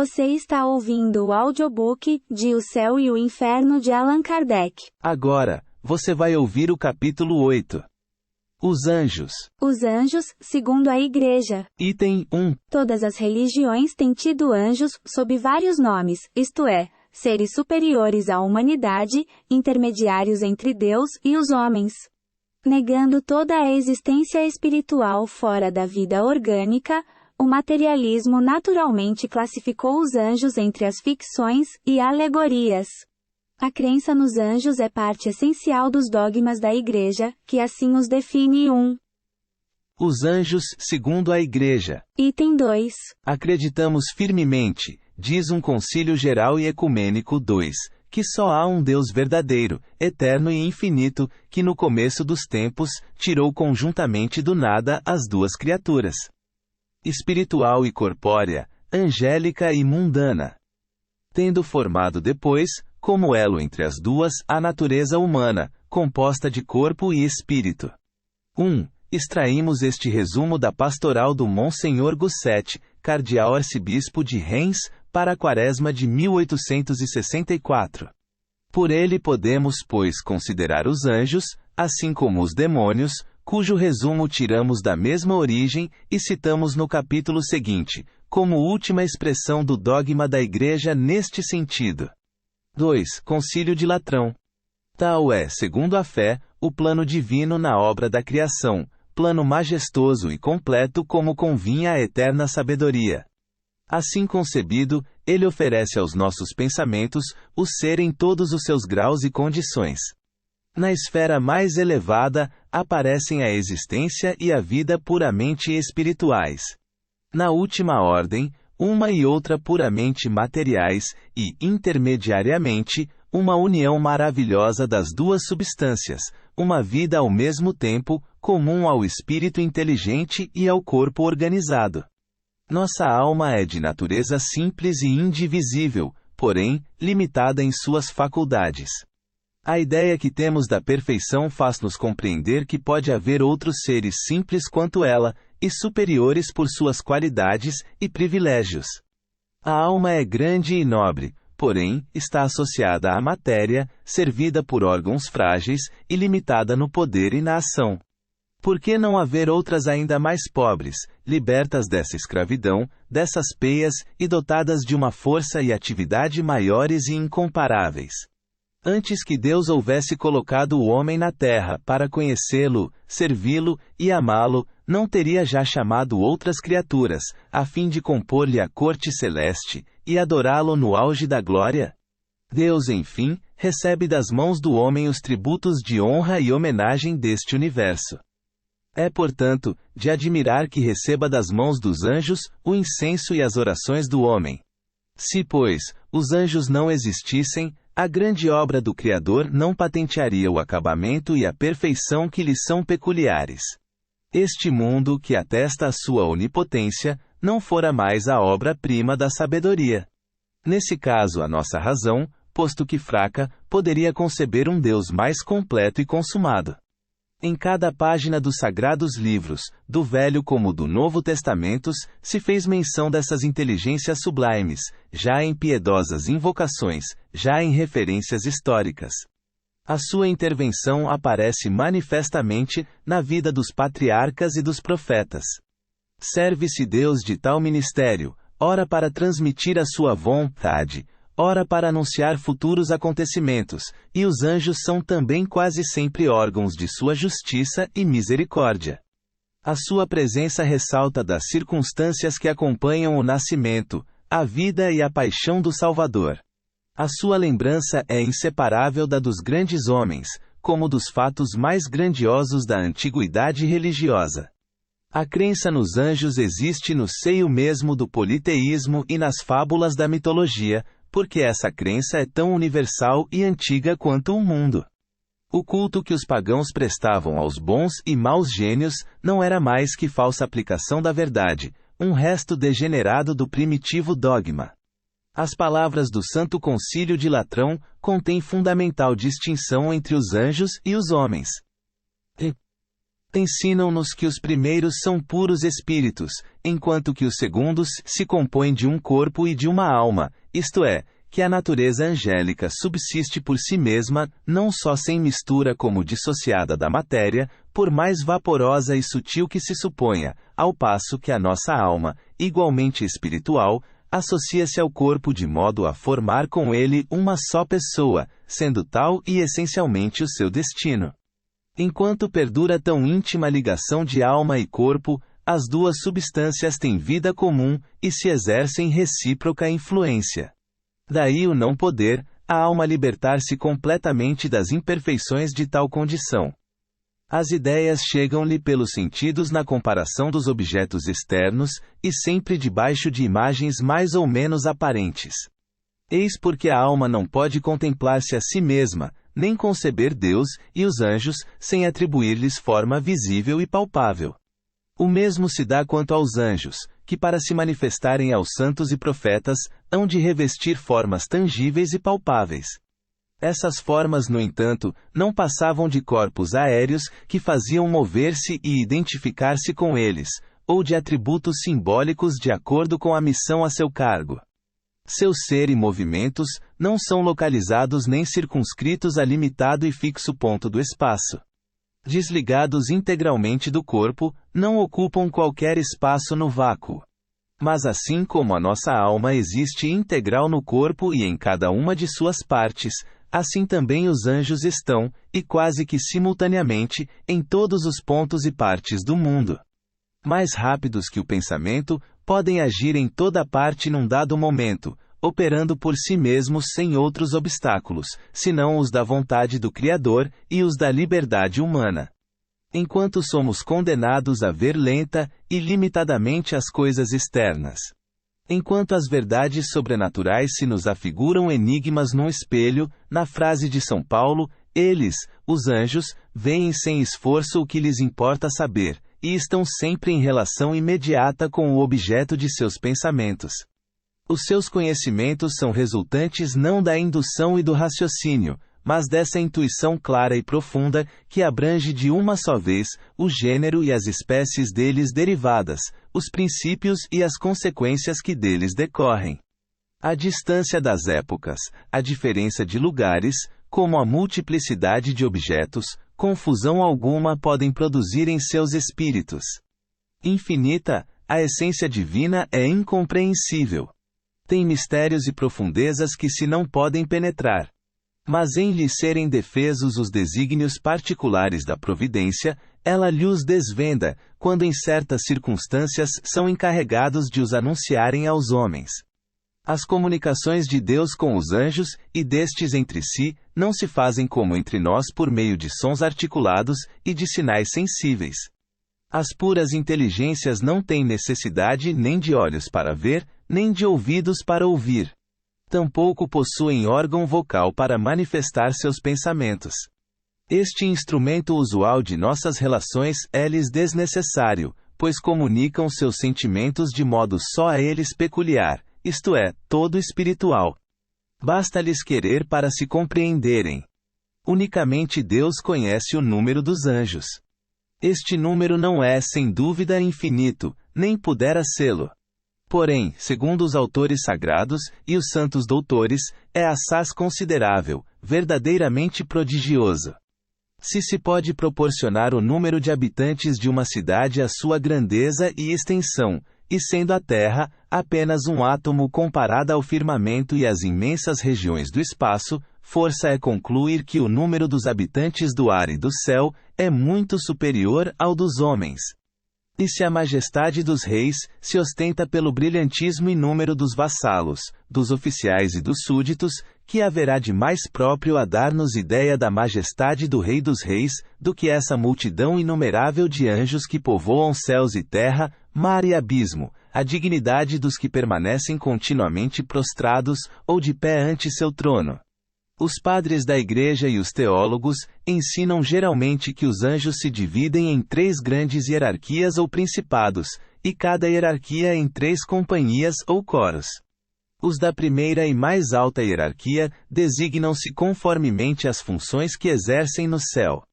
Você está ouvindo o audiobook de O Céu e o Inferno de Allan Kardec. Agora, você vai ouvir o capítulo 8. Os Anjos. Os Anjos, segundo a Igreja. Item 1. Todas as religiões têm tido anjos, sob vários nomes, isto é, seres superiores à humanidade, intermediários entre Deus e os homens. Negando toda a existência espiritual fora da vida orgânica, o materialismo naturalmente classificou os anjos entre as ficções e alegorias. A crença nos anjos é parte essencial dos dogmas da Igreja, que assim os define. 1. Os Anjos, segundo a Igreja. Item 2. Acreditamos firmemente, diz um Concílio Geral e Ecumênico 2, que só há um Deus verdadeiro, eterno e infinito, que no começo dos tempos, tirou conjuntamente do nada as duas criaturas. Espiritual e corpórea, angélica e mundana. Tendo formado depois, como elo entre as duas, a natureza humana, composta de corpo e espírito. 1. Extraímos este resumo da pastoral do Monsenhor Gusset, cardeal arcebispo de Reims, para a quaresma de 1864. Por ele podemos, pois, considerar os anjos, assim como os demônios, cujo resumo tiramos da mesma origem e citamos no capítulo seguinte, como última expressão do dogma da Igreja neste sentido. 2. Concílio de Latrão. Tal é, segundo a fé, o plano divino na obra da criação, plano majestoso e completo como convinha à eterna sabedoria. Assim concebido, ele oferece aos nossos pensamentos o ser em todos os seus graus e condições. Na esfera mais elevada, aparecem a existência e a vida puramente espirituais. Na última ordem, uma e outra puramente materiais, e, intermediariamente, uma união maravilhosa das duas substâncias, uma vida ao mesmo tempo, comum ao espírito inteligente e ao corpo organizado. Nossa alma é de natureza simples e indivisível, porém, limitada em suas faculdades. A ideia que temos da perfeição faz-nos compreender que pode haver outros seres simples quanto ela, e superiores por suas qualidades e privilégios. A alma é grande e nobre, porém, está associada à matéria, servida por órgãos frágeis e limitada no poder e na ação. Por que não haver outras ainda mais pobres, libertas dessa escravidão, dessas peias e dotadas de uma força e atividade maiores e incomparáveis? Antes que Deus houvesse colocado o homem na terra para conhecê-lo, servi-lo e amá-lo, não teria já chamado outras criaturas, a fim de compor-lhe a corte celeste, e adorá-lo no auge da glória? Deus, enfim, recebe das mãos do homem os tributos de honra e homenagem deste universo. É, portanto, de admirar que receba das mãos dos anjos o incenso e as orações do homem. Se, pois, os anjos não existissem, a grande obra do Criador não patentearia o acabamento e a perfeição que lhe são peculiares. Este mundo, que atesta a sua onipotência, não fora mais a obra-prima da sabedoria. Nesse caso, a nossa razão, posto que fraca, poderia conceber um Deus mais completo e consumado. Em cada página dos sagrados livros, do Velho como do Novo Testamentos, se fez menção dessas inteligências sublimes, já em piedosas invocações, já em referências históricas. A sua intervenção aparece manifestamente na vida dos patriarcas e dos profetas. Serve-se Deus de tal ministério, ora para transmitir a sua vontade, ora para anunciar futuros acontecimentos, e os anjos são também quase sempre órgãos de sua justiça e misericórdia. A sua presença ressalta das circunstâncias que acompanham o nascimento, a vida e a paixão do Salvador. A sua lembrança é inseparável da dos grandes homens, como dos fatos mais grandiosos da antiguidade religiosa. A crença nos anjos existe no seio mesmo do politeísmo e nas fábulas da mitologia, porque essa crença é tão universal e antiga quanto o mundo. O culto que os pagãos prestavam aos bons e maus gênios não era mais que falsa aplicação da verdade, um resto degenerado do primitivo dogma. As palavras do Santo Concílio de Latrão contêm fundamental distinção entre os anjos e os homens. Ensinam-nos que os primeiros são puros espíritos, enquanto que os segundos se compõem de um corpo e de uma alma, isto é, que a natureza angélica subsiste por si mesma, não só sem mistura como dissociada da matéria, por mais vaporosa e sutil que se suponha, ao passo que a nossa alma, igualmente espiritual, associa-se ao corpo de modo a formar com ele uma só pessoa, sendo tal e essencialmente o seu destino. Enquanto perdura tão íntima ligação de alma e corpo, as duas substâncias têm vida comum e se exercem recíproca influência. Daí o não poder, a alma libertar-se completamente das imperfeições de tal condição. As ideias chegam-lhe pelos sentidos na comparação dos objetos externos, e sempre debaixo de imagens mais ou menos aparentes. Eis porque a alma não pode contemplar-se a si mesma, nem conceber Deus e os anjos, sem atribuir-lhes forma visível e palpável. O mesmo se dá quanto aos anjos, que para se manifestarem aos santos e profetas, hão de revestir formas tangíveis e palpáveis. Essas formas, no entanto, não passavam de corpos aéreos que faziam mover-se e identificar-se com eles, ou de atributos simbólicos de acordo com a missão a seu cargo. Seu ser e movimentos não são localizados nem circunscritos a limitado e fixo ponto do espaço. Desligados integralmente do corpo, não ocupam qualquer espaço no vácuo. Mas assim como a nossa alma existe integral no corpo e em cada uma de suas partes, assim também os anjos estão, e quase que simultaneamente, em todos os pontos e partes do mundo. Mais rápidos que o pensamento, podem agir em toda parte num dado momento, operando por si mesmos sem outros obstáculos, senão os da vontade do Criador e os da liberdade humana. Enquanto somos condenados a ver lenta e limitadamente as coisas externas. Enquanto as verdades sobrenaturais se nos afiguram enigmas num espelho, na frase de São Paulo, eles, os anjos, veem sem esforço o que lhes importa saber, e estão sempre em relação imediata com o objeto de seus pensamentos. Os seus conhecimentos são resultantes não da indução e do raciocínio, mas dessa intuição clara e profunda, que abrange de uma só vez o gênero e as espécies deles derivadas, os princípios e as consequências que deles decorrem. A distância das épocas, a diferença de lugares, como a multiplicidade de objetos, confusão alguma podem produzir em seus espíritos. Infinita, a essência divina é incompreensível. Tem mistérios e profundezas que se não podem penetrar. Mas em lhe serem defesos os desígnios particulares da providência, ela lhos desvenda, quando em certas circunstâncias são encarregados de os anunciarem aos homens. As comunicações de Deus com os anjos, e destes entre si, não se fazem como entre nós por meio de sons articulados e de sinais sensíveis. As puras inteligências não têm necessidade nem de olhos para ver, nem de ouvidos para ouvir. Tampouco possuem órgão vocal para manifestar seus pensamentos. Este instrumento usual de nossas relações é-lhes desnecessário, pois comunicam seus sentimentos de modo só a eles peculiar, isto é, todo espiritual. Basta-lhes querer para se compreenderem. Unicamente Deus conhece o número dos anjos. Este número não é, sem dúvida, infinito, nem pudera sê-lo. Porém, segundo os autores sagrados e os santos doutores, é assaz considerável, verdadeiramente prodigioso. Se pode proporcionar o número de habitantes de uma cidade à sua grandeza e extensão, e sendo a Terra apenas um átomo comparada ao firmamento e às imensas regiões do espaço, força é concluir que o número dos habitantes do ar e do céu é muito superior ao dos homens. E se a majestade dos reis se ostenta pelo brilhantismo e número dos vassalos, dos oficiais e dos súditos, que haverá de mais próprio a dar-nos ideia da majestade do Rei dos Reis, do que essa multidão inumerável de anjos que povoam céus e terra, mar e abismo, a dignidade dos que permanecem continuamente prostrados ou de pé ante seu trono. Os padres da Igreja e os teólogos ensinam geralmente que os anjos se dividem em 3 grandes hierarquias ou principados, e cada hierarquia em 3 companhias ou coros. Os da primeira e mais alta hierarquia designam-se conformemente às funções que exercem no céu.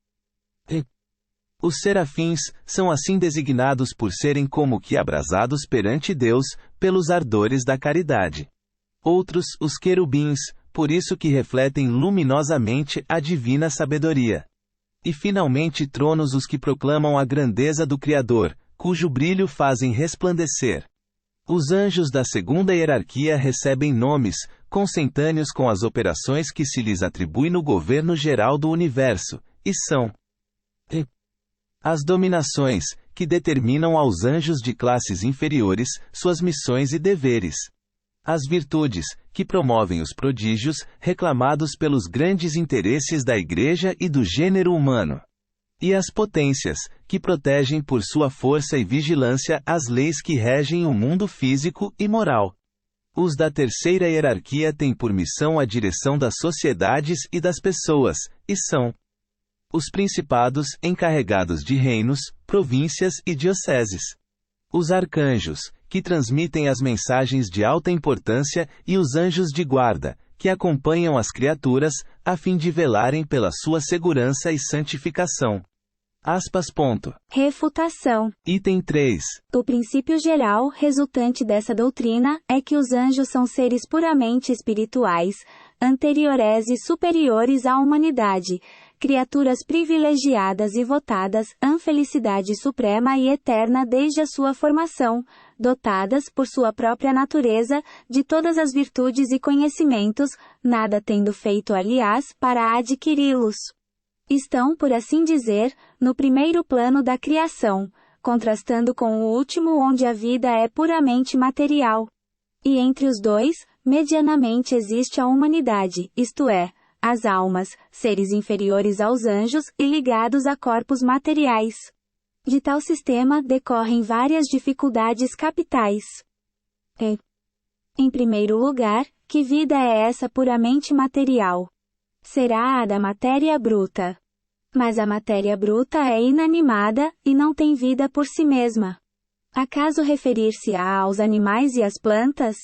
Os serafins são assim designados por serem como que abrasados perante Deus, pelos ardores da caridade. Outros, os querubins, por isso que refletem luminosamente a divina sabedoria. E finalmente tronos os que proclamam a grandeza do Criador, cujo brilho fazem resplandecer. Os anjos da segunda hierarquia recebem nomes, consentâneos com as operações que se lhes atribui no governo geral do universo, e são as dominações, que determinam aos anjos de classes inferiores, suas missões e deveres. As virtudes, que promovem os prodígios, reclamados pelos grandes interesses da Igreja e do gênero humano. E as potências, que protegem por sua força e vigilância as leis que regem o mundo físico e moral. Os da terceira hierarquia têm por missão a direção das sociedades e das pessoas, e são os principados encarregados de reinos, províncias e dioceses. Os arcanjos, que transmitem as mensagens de alta importância, e os anjos de guarda, que acompanham as criaturas, a fim de velarem pela sua segurança e santificação. Refutação. Item 3. O princípio geral resultante dessa doutrina é que os anjos são seres puramente espirituais, anteriores e superiores à humanidade, criaturas privilegiadas e votadas à felicidade suprema e eterna desde a sua formação, dotadas por sua própria natureza de todas as virtudes e conhecimentos, nada tendo feito aliás para adquiri-los. Estão, por assim dizer, no primeiro plano da criação, contrastando com o último onde a vida é puramente material. E entre os dois, medianamente existe a humanidade, isto é, as almas, seres inferiores aos anjos e ligados a corpos materiais. De tal sistema decorrem várias dificuldades capitais. Em primeiro lugar, que vida é essa puramente material? Será a da matéria bruta. Mas a matéria bruta é inanimada, e não tem vida por si mesma. Acaso referir-se-á aos animais e às plantas?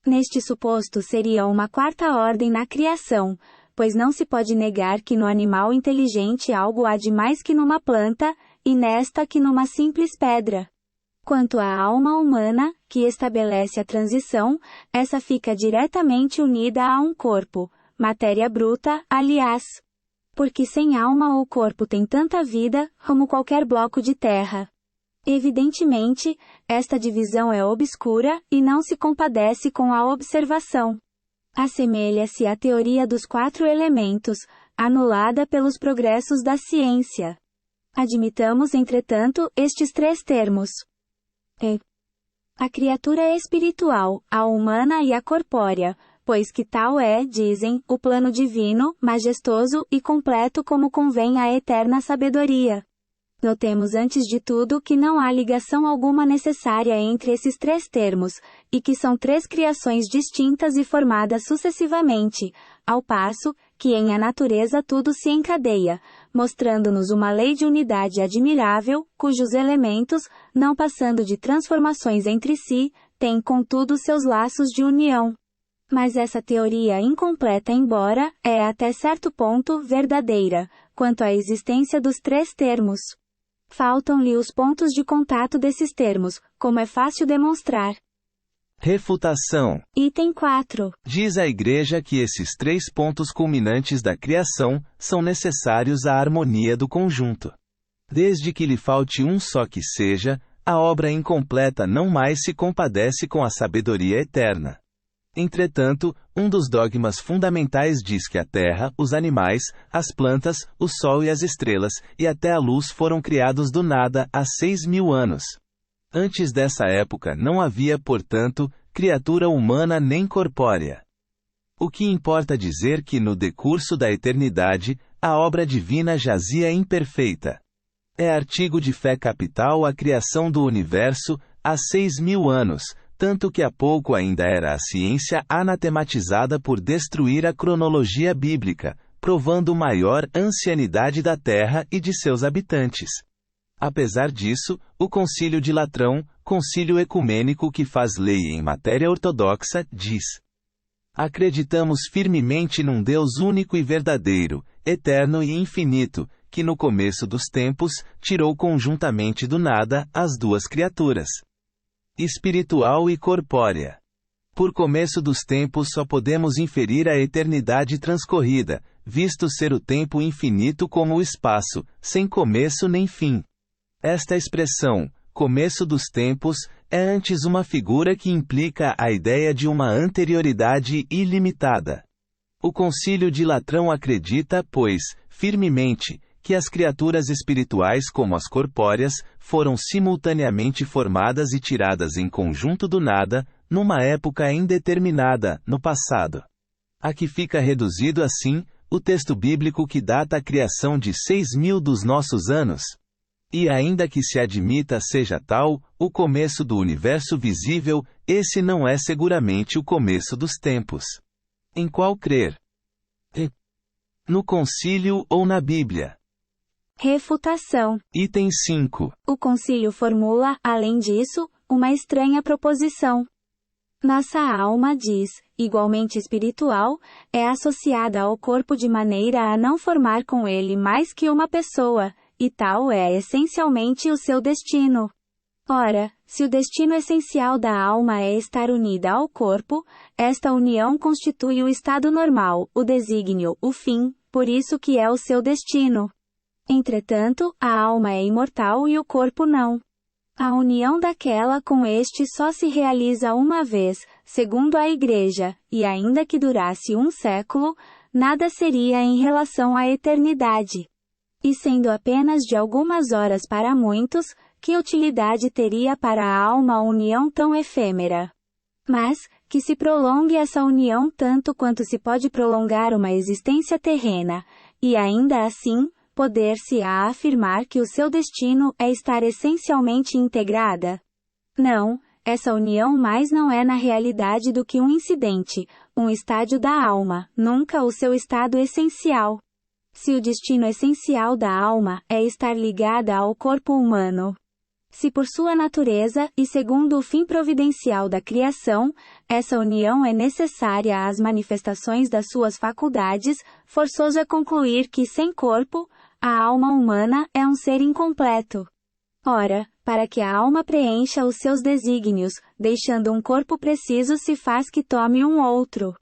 Neste suposto seria uma quarta ordem na criação, pois não se pode negar que no animal inteligente algo há de mais que numa planta, e nesta que numa simples pedra. Quanto à alma humana, que estabelece a transição, essa fica diretamente unida a um corpo, matéria bruta, aliás. Porque sem alma o corpo tem tanta vida, como qualquer bloco de terra. Evidentemente, esta divisão é obscura, e não se compadece com a observação. Assemelha-se à teoria dos 4 elementos, anulada pelos progressos da ciência. Admitamos, entretanto, estes 3 termos. A criatura espiritual, a humana e a corpórea, pois que tal é, dizem, o plano divino, majestoso e completo como convém à eterna sabedoria. Notemos antes de tudo que não há ligação alguma necessária entre esses 3 termos, e que são 3 criações distintas e formadas sucessivamente, ao passo que em a natureza tudo se encadeia, mostrando-nos uma lei de unidade admirável, cujos elementos, não passando de transformações entre si, têm contudo seus laços de união. Mas essa teoria incompleta, embora, é até certo ponto verdadeira, quanto à existência dos 3 termos. Faltam-lhe os pontos de contato desses termos, como é fácil demonstrar. Refutação. Item 4. Diz a Igreja que esses 3 pontos culminantes da criação são necessários à harmonia do conjunto. Desde que lhe falte um só que seja, a obra incompleta não mais se compadece com a sabedoria eterna. Entretanto, um dos dogmas fundamentais diz que a terra, os animais, as plantas, o sol e as estrelas, e até a luz foram criados do nada há 6.000 anos. Antes dessa época não havia, portanto, criatura humana nem corpórea. O que importa dizer que no decurso da eternidade, a obra divina jazia imperfeita. É artigo de fé capital a criação do universo, há 6.000 anos, tanto que há pouco ainda era a ciência anatematizada por destruir a cronologia bíblica, provando maior ancianidade da Terra e de seus habitantes. Apesar disso, o Concílio de Latrão, concílio ecumênico que faz lei em matéria ortodoxa, diz: acreditamos firmemente num Deus único e verdadeiro, eterno e infinito, que no começo dos tempos, tirou conjuntamente do nada as duas criaturas, espiritual e corpórea. Por começo dos tempos só podemos inferir a eternidade transcorrida, visto ser o tempo infinito como o espaço, sem começo nem fim. Esta expressão, começo dos tempos, é antes uma figura que implica a ideia de uma anterioridade ilimitada. O Concílio de Latrão acredita, pois, firmemente, que as criaturas espirituais como as corpóreas, foram simultaneamente formadas e tiradas em conjunto do nada, numa época indeterminada, no passado. A que fica reduzido assim, o texto bíblico que data a criação de 6.000 dos nossos anos. E ainda que se admita seja tal, o começo do universo visível, esse não é seguramente o começo dos tempos. Em qual crer? No concílio ou na Bíblia? Refutação. Item 5. O concílio formula, além disso, uma estranha proposição. Nossa alma diz, igualmente espiritual, é associada ao corpo de maneira a não formar com ele mais que uma pessoa, e tal é essencialmente o seu destino. Ora, se o destino essencial da alma é estar unida ao corpo, esta união constitui o estado normal, o desígnio, o fim, por isso que é o seu destino. Entretanto, a alma é imortal e o corpo não. A união daquela com este só se realiza uma vez, segundo a Igreja, e ainda que durasse 1 século, nada seria em relação à eternidade. E sendo apenas de algumas horas para muitos, que utilidade teria para a alma a união tão efêmera? Mas, que se prolongue essa união tanto quanto se pode prolongar uma existência terrena, e ainda assim, poder-se-á afirmar que o seu destino é estar essencialmente integrada? Não, essa união mais não é na realidade do que um incidente, um estádio da alma, nunca o seu estado essencial. Se o destino essencial da alma é estar ligada ao corpo humano, se por sua natureza, e segundo o fim providencial da criação, essa união é necessária às manifestações das suas faculdades, forçoso é concluir que sem corpo, a alma humana é um ser incompleto. Ora, para que a alma preencha os seus desígnios, deixando um corpo preciso se faz que tome um outro.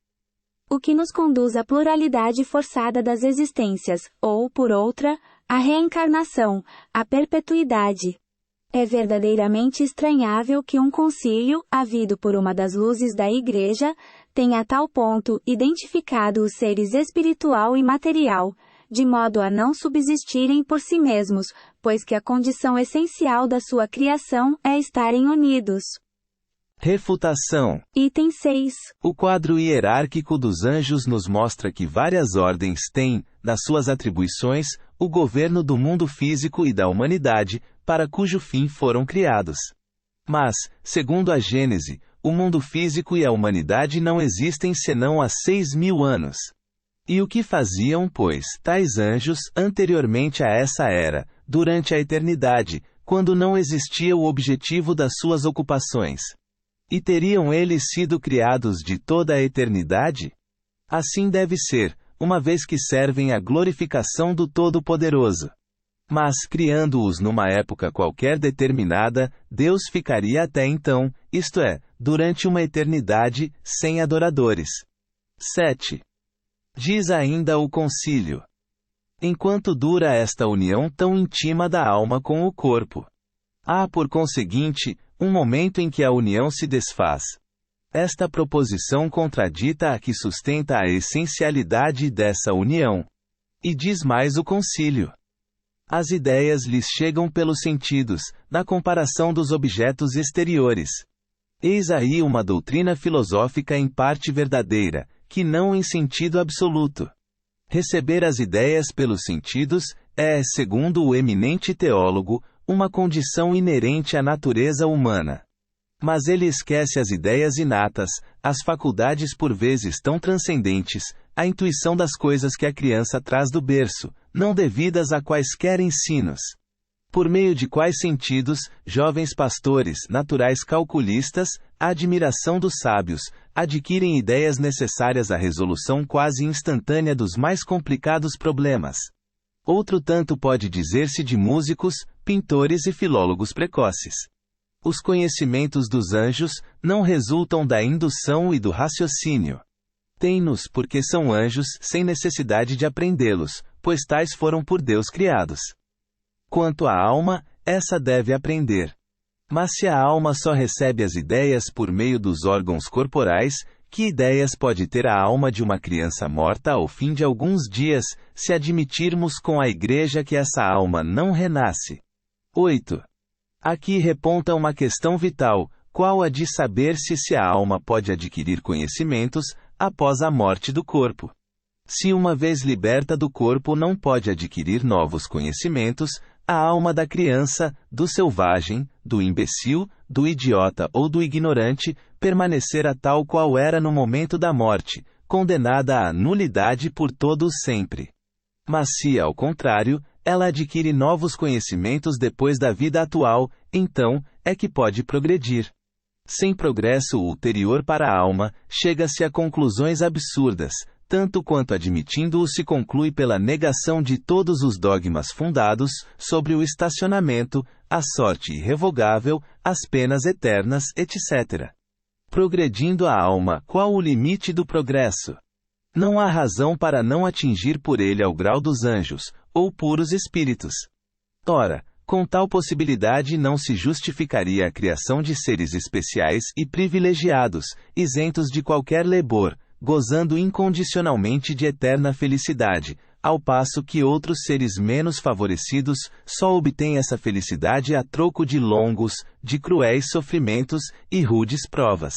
O que nos conduz à pluralidade forçada das existências, ou, por outra, à reencarnação, à perpetuidade. É verdadeiramente estranhável que um concílio, havido por uma das luzes da Igreja, tenha a tal ponto identificado os seres espiritual e material, de modo a não subsistirem por si mesmos, pois que a condição essencial da sua criação é estarem unidos. Refutação. Item 6. O quadro hierárquico dos anjos nos mostra que várias ordens têm, nas suas atribuições, o governo do mundo físico e da humanidade, para cujo fim foram criados. Mas, segundo a Gênese, o mundo físico e a humanidade não existem senão há 6.000 anos. E o que faziam, pois, tais anjos, anteriormente a essa era, durante a eternidade, quando não existia o objetivo das suas ocupações? E teriam eles sido criados de toda a eternidade? Assim deve ser, uma vez que servem à glorificação do Todo-Poderoso. Mas, criando-os numa época qualquer determinada, Deus ficaria até então, isto é, durante uma eternidade, sem adoradores. 7. Diz ainda o concílio. Enquanto dura esta união tão íntima da alma com o corpo, há, por conseguinte, um momento em que a união se desfaz. Esta proposição contradita a que sustenta a essencialidade dessa união. E diz mais o concílio. As ideias lhes chegam pelos sentidos, na comparação dos objetos exteriores. Eis aí uma doutrina filosófica em parte verdadeira, que não em sentido absoluto. Receber as ideias pelos sentidos é, segundo o eminente teólogo, uma condição inerente à natureza humana. Mas ele esquece as ideias inatas, as faculdades por vezes tão transcendentes, a intuição das coisas que a criança traz do berço, não devidas a quaisquer ensinos. Por meio de quais sentidos, jovens pastores, naturais calculistas, a admiração dos sábios, adquirem ideias necessárias à resolução quase instantânea dos mais complicados problemas. Outro tanto pode dizer-se de músicos, pintores e filólogos precoces. Os conhecimentos dos anjos não resultam da indução e do raciocínio. Têm-nos porque são anjos sem necessidade de aprendê-los, pois tais foram por Deus criados. Quanto à alma, essa deve aprender. Mas se a alma só recebe as ideias por meio dos órgãos corporais, que ideias pode ter a alma de uma criança morta ao fim de alguns dias, se admitirmos com a Igreja que essa alma não renasce? 8. Aqui reponta uma questão vital, qual a de saber-se se a alma pode adquirir conhecimentos após a morte do corpo. Se uma vez liberta do corpo não pode adquirir novos conhecimentos, a alma da criança, do selvagem, do imbecil, do idiota ou do ignorante, permanecerá tal qual era no momento da morte, condenada à nulidade por todo o sempre. Mas se, ao contrário, ela adquire novos conhecimentos depois da vida atual, então, é que pode progredir. Sem progresso ulterior para a alma, chega-se a conclusões absurdas, tanto quanto admitindo-o se conclui pela negação de todos os dogmas fundados sobre o estacionamento, a sorte irrevogável, as penas eternas, etc. Progredindo a alma, qual o limite do progresso? Não há razão para não atingir por ele ao grau dos anjos, ou puros espíritos. Ora, com tal possibilidade não se justificaria a criação de seres especiais e privilegiados, isentos de qualquer lebor, gozando incondicionalmente de eterna felicidade, ao passo que outros seres menos favorecidos só obtêm essa felicidade a troco de longos, de cruéis sofrimentos e rudes provas.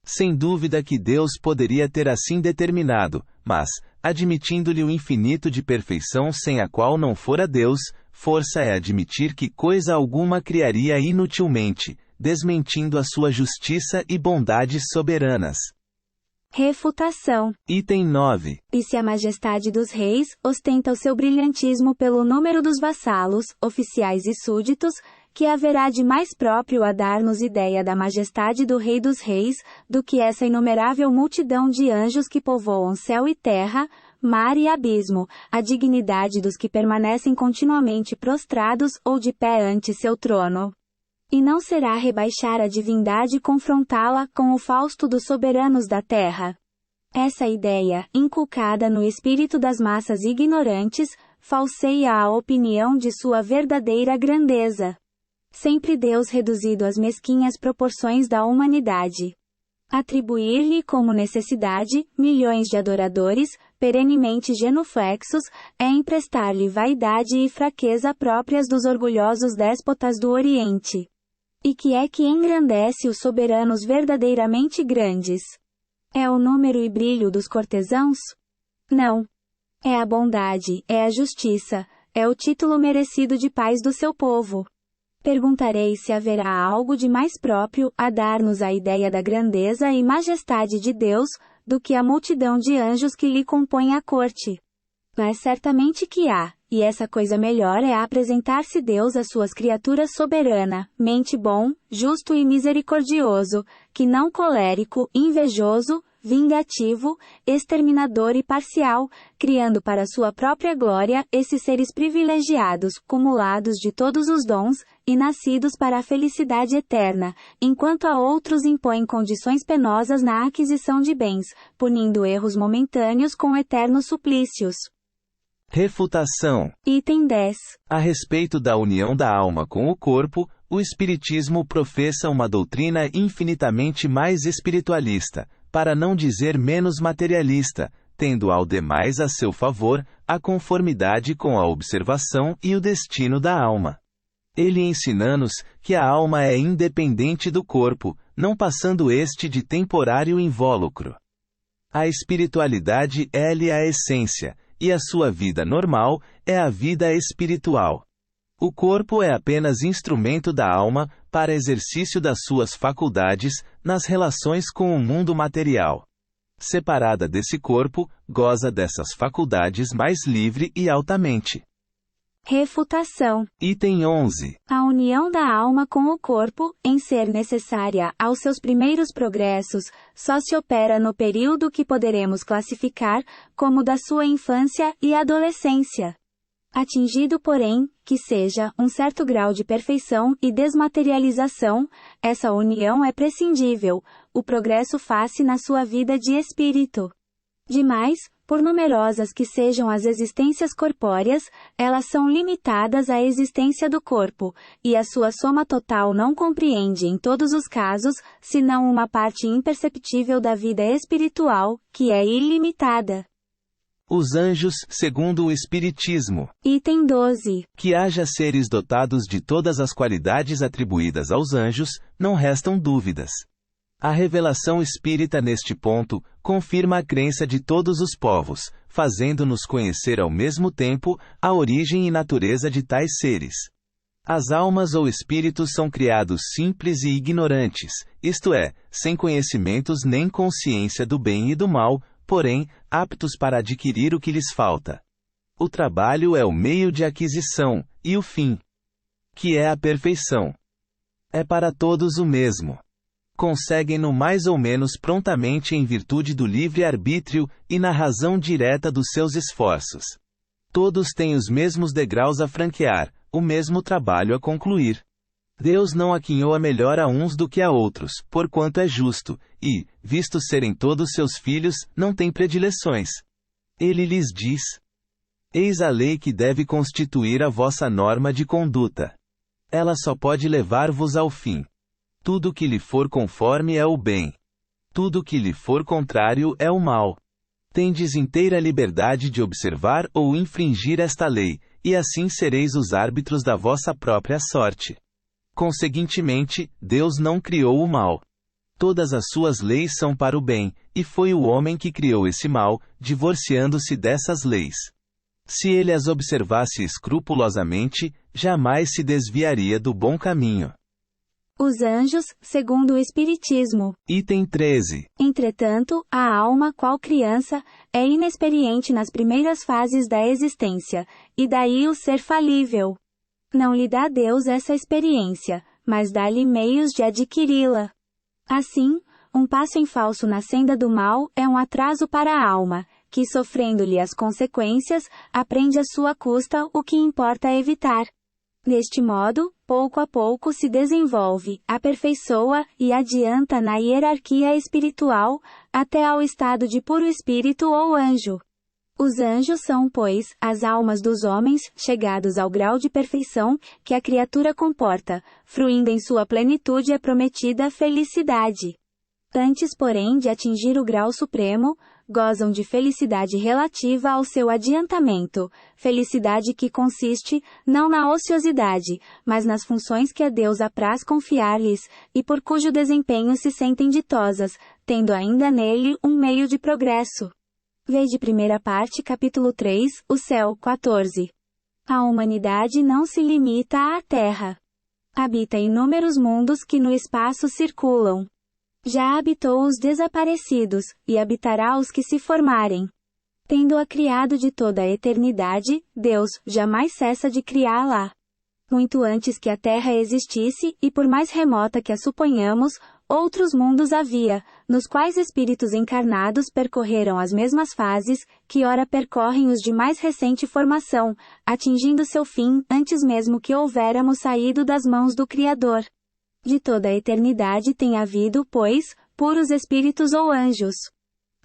Sem dúvida que Deus poderia ter assim determinado, mas, admitindo-lhe o infinito de perfeição sem a qual não fora Deus, força é admitir que coisa alguma criaria inutilmente, desmentindo a sua justiça e bondade soberanas. Refutação. Item 9. E se a majestade dos reis ostenta o seu brilhantismo pelo número dos vassalos, oficiais e súditos, que haverá de mais próprio a dar-nos ideia da majestade do Rei dos Reis, do que essa inumerável multidão de anjos que povoam céu e terra, mar e abismo, a dignidade dos que permanecem continuamente prostrados ou de pé ante seu trono? E não será rebaixar a divindade confrontá-la com o Fausto dos soberanos da terra? Essa ideia, inculcada no espírito das massas ignorantes, falseia a opinião de sua verdadeira grandeza. Sempre Deus reduzido às mesquinhas proporções da humanidade. Atribuir-lhe como necessidade, milhões de adoradores, perenemente genuflexos, é emprestar-lhe vaidade e fraqueza próprias dos orgulhosos déspotas do Oriente. E que é que engrandece os soberanos verdadeiramente grandes? É o número e brilho dos cortesãos? Não. É a bondade, é a justiça, é o título merecido de paz do seu povo. Perguntarei se haverá algo de mais próprio a dar-nos a ideia da grandeza e majestade de Deus, do que a multidão de anjos que lhe compõe a corte. Mas certamente que há, e essa coisa melhor é apresentar-se Deus às suas criaturas soberana, mente bom, justo e misericordioso, que não colérico, invejoso, vingativo, exterminador e parcial, criando para sua própria glória esses seres privilegiados, cumulados de todos os dons, e nascidos para a felicidade eterna, enquanto a outros impõe condições penosas na aquisição de bens, punindo erros momentâneos com eternos suplícios. Refutação. Item 10. A respeito da união da alma com o corpo, o Espiritismo professa uma doutrina infinitamente mais espiritualista, para não dizer menos materialista, tendo ao demais a seu favor, a conformidade com a observação e o destino da alma. Ele ensina-nos que a alma é independente do corpo, não passando este de temporário invólucro. A espiritualidade é-lhe a essência, e a sua vida normal é a vida espiritual. O corpo é apenas instrumento da alma para exercício das suas faculdades nas relações com o mundo material. Separada desse corpo, goza dessas faculdades mais livre e altamente. Refutação. Item 11. A união da alma com o corpo, em ser necessária aos seus primeiros progressos, só se opera no período que poderemos classificar como da sua infância e adolescência. Atingido, porém, que seja um certo grau de perfeição e desmaterialização, essa união é prescindível, o progresso faz-se na sua vida de espírito. Demais, por numerosas que sejam as existências corpóreas, elas são limitadas à existência do corpo, e a sua soma total não compreende em todos os casos, senão uma parte imperceptível da vida espiritual, que é ilimitada. Os anjos, segundo o Espiritismo. Item 12. Que haja seres dotados de todas as qualidades atribuídas aos anjos, não restam dúvidas. A revelação espírita neste ponto, confirma a crença de todos os povos, fazendo-nos conhecer ao mesmo tempo, a origem e natureza de tais seres. As almas ou espíritos são criados simples e ignorantes, isto é, sem conhecimentos nem consciência do bem e do mal, porém, aptos para adquirir o que lhes falta. O trabalho é o meio de aquisição, e o fim, que é a perfeição, é para todos o mesmo. Conseguem-no mais ou menos prontamente em virtude do livre-arbítrio e na razão direta dos seus esforços. Todos têm os mesmos degraus a franquear, o mesmo trabalho a concluir. Deus não aquinhou a melhor a uns do que a outros, porquanto é justo, e, visto serem todos seus filhos, não tem predileções. Ele lhes diz: eis a lei que deve constituir a vossa norma de conduta. Ela só pode levar-vos ao fim. Tudo que lhe for conforme é o bem. Tudo que lhe for contrário é o mal. Tendes inteira liberdade de observar ou infringir esta lei, e assim sereis os árbitros da vossa própria sorte. Conseguintemente, Deus não criou o mal. Todas as suas leis são para o bem, e foi o homem que criou esse mal, divorciando-se dessas leis. Se ele as observasse escrupulosamente, jamais se desviaria do bom caminho. Os anjos, segundo o Espiritismo. Item 13. Entretanto, a alma, qual criança, é inexperiente nas primeiras fases da existência, e daí o ser falível. Não lhe dá Deus essa experiência, mas dá-lhe meios de adquiri-la. Assim, um passo em falso na senda do mal é um atraso para a alma, que sofrendo-lhe as consequências, aprende à sua custa o que importa evitar. Deste modo, pouco a pouco se desenvolve, aperfeiçoa e adianta na hierarquia espiritual, até ao estado de puro espírito ou anjo. Os anjos são, pois, as almas dos homens, chegados ao grau de perfeição que a criatura comporta, fruindo em sua plenitude a prometida felicidade. Antes, porém, de atingir o grau supremo, gozam de felicidade relativa ao seu adiantamento, felicidade que consiste, não na ociosidade, mas nas funções que a Deus apraz confiar-lhes, e por cujo desempenho se sentem ditosas, tendo ainda nele um meio de progresso. Vede primeira parte capítulo 3, o céu, 14. A humanidade não se limita à Terra. Habita inúmeros mundos que no espaço circulam. Já habitou os desaparecidos, e habitará os que se formarem. Tendo-a criado de toda a eternidade, Deus jamais cessa de criá-la. Muito antes que a Terra existisse, e por mais remota que a suponhamos, outros mundos havia, nos quais espíritos encarnados percorreram as mesmas fases, que ora percorrem os de mais recente formação, atingindo seu fim antes mesmo que houvéramos saído das mãos do Criador. De toda a eternidade tem havido, pois, puros espíritos ou anjos.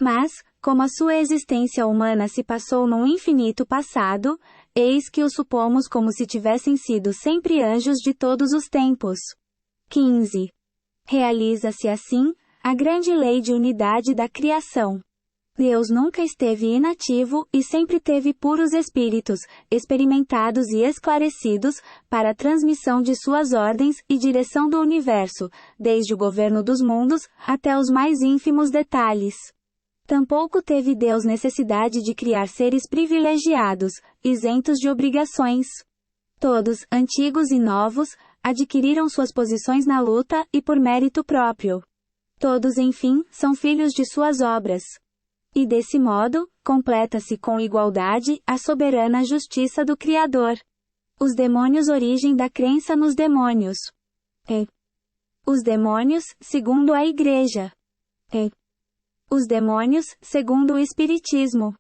Mas, como a sua existência humana se passou num infinito passado, eis que o supomos como se tivessem sido sempre anjos de todos os tempos. 15. Realiza-se assim, a grande lei de unidade da criação. Deus nunca esteve inativo e sempre teve puros espíritos, experimentados e esclarecidos, para a transmissão de suas ordens e direção do universo, desde o governo dos mundos, até os mais ínfimos detalhes. Tampouco teve Deus necessidade de criar seres privilegiados, isentos de obrigações. Todos, antigos e novos, adquiriram suas posições na luta e por mérito próprio. Todos, enfim, são filhos de suas obras. E desse modo, completa-se com igualdade a soberana justiça do Criador. Os demônios, origem da crença nos demônios. Os demônios, segundo a Igreja. Os demônios, segundo o Espiritismo.